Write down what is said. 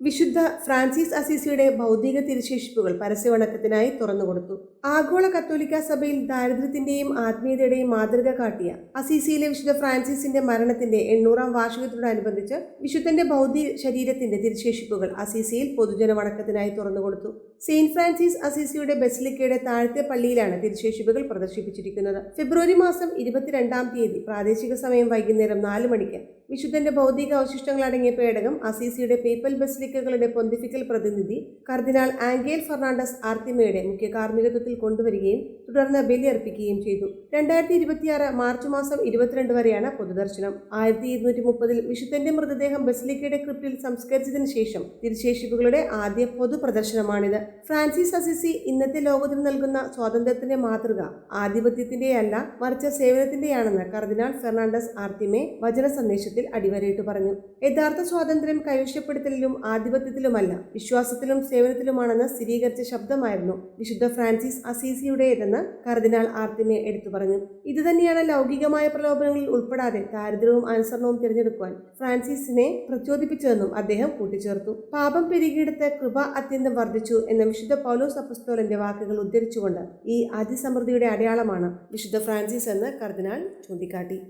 വിശുദ്ധ ഫ്രാൻസിസ് അസീസിയുടെ ഭൗതിക തിരുശേഷിപ്പുകൾ പരസ്യവണക്കത്തിനായി തുറന്നുകൊടുത്തു. ആഗോള കത്തോലിക്ക സഭയിൽ ദാരിദ്ര്യത്തിന്റെയും ആത്മീയതയുടെയും മാതൃക കാട്ടിയ അസീസിയിലെ വിശുദ്ധ ഫ്രാൻസിസിന്റെ മരണത്തിന്റെ 800-ാം വാർഷികത്തോടനുബന്ധിച്ച് വിശുദ്ധന്റെ ഭൗതിക ശരീരത്തിന്റെ തിരുശേഷിപ്പുകൾ അസീസിയിൽ പൊതുജന വണക്കത്തിനായി തുറന്നുകൊടുത്തു. സെയിന്റ് ഫ്രാൻസിസ് അസീസിയുടെ ബസിലിക്കയുടെ താഴത്തെ പള്ളിയിലാണ് തിരുശേഷിപ്പുകൾ പ്രദർശിപ്പിച്ചിരിക്കുന്നത്. ഫെബ്രുവരി മാസം 22-ാം തീയതി പ്രാദേശിക സമയം വൈകുന്നേരം 4 മണിക്ക് വിശുദ്ധന്റെ ഭൗതിക അവശിഷ്ടങ്ങൾ അടങ്ങിയ പേടകം അസീസിയുടെ പേപ്പൽ ബസിലിക്കകളുടെ പൊന്തിഫിക്കൽ പ്രതിനിധി കർദിനാൾ ആംഗേൽ ഫെർണാണ്ടസ് ആർത്തിമയുടെ മുഖ്യ കാർമ്മികത്വത്തിൽ കൊണ്ടുവരികയും തുടർന്ന് ബലിയർപ്പിക്കുകയും ചെയ്തു. 2026 മാർച്ച് മാസം 22 വരെയാണ് പൊതുദർശനം. 1230 വിശുദ്ധന്റെ മൃതദേഹം ബസിലിക്കയുടെ ക്രിപ്റ്റിൽ സംസ്കരിച്ചതിന് ശേഷം തിരുശേഷിപ്പുകളുടെ ആദ്യ പൊതു പ്രദർശനമാണിത്. ഫ്രാൻസിസ് അസിസി ഇന്നത്തെ ലോകത്തിന് നൽകുന്ന സ്വാതന്ത്ര്യത്തിന്റെ മാതൃക ആധിപത്യത്തിന്റെയല്ല മറിച്ച് സേവനത്തിന്റെയാണെന്ന് കർദിനാൾ ഫെർണാണ്ടസ് ആർത്തിമെ വചന സന്ദേശത്തിൽ അടിവരയിട്ട് പറഞ്ഞു. യഥാർത്ഥ സ്വാതന്ത്ര്യം കൈവശപ്പെടുത്തലിലും ആധിപത്യത്തിലുമല്ല, വിശ്വാസത്തിലും സേവനത്തിലുമാണെന്ന് സ്ഥിരീകരിച്ച ശബ്ദമായിരുന്നു വിശുദ്ധ ഫ്രാൻസിസ് അസീസിയുടേതെന്ന് കർദിനാൾ ആർത്തിമെ എടുത്തു പറഞ്ഞു. ഇതുതന്നെയാണ് ലൗകികമായ പ്രലോഭനങ്ങളിൽ ഉൾപ്പെടാതെ ദാരിദ്ര്യവും അനുസരണവും തിരഞ്ഞെടുക്കുവാൻ ഫ്രാൻസിസിനെ പ്രചോദിപ്പിച്ചതെന്നും അദ്ദേഹം കൂട്ടിച്ചേർത്തു. പാപം പെരുകിയെടുത്ത് കൃപ അത്യന്തം വർദ്ധിച്ചു എന്ന വിശുദ്ധ പൗലോസ് അപ്പസ്തോലന്റെ വാക്കുകൾ ഉദ്ധരിച്ചുകൊണ്ട് ഈ അതിസമൃദ്ധിയുടെ അടയാളമാണ് വിശുദ്ധ ഫ്രാൻസിസ് എന്ന് കർദിനാൾ ചൂണ്ടിക്കാട്ടി.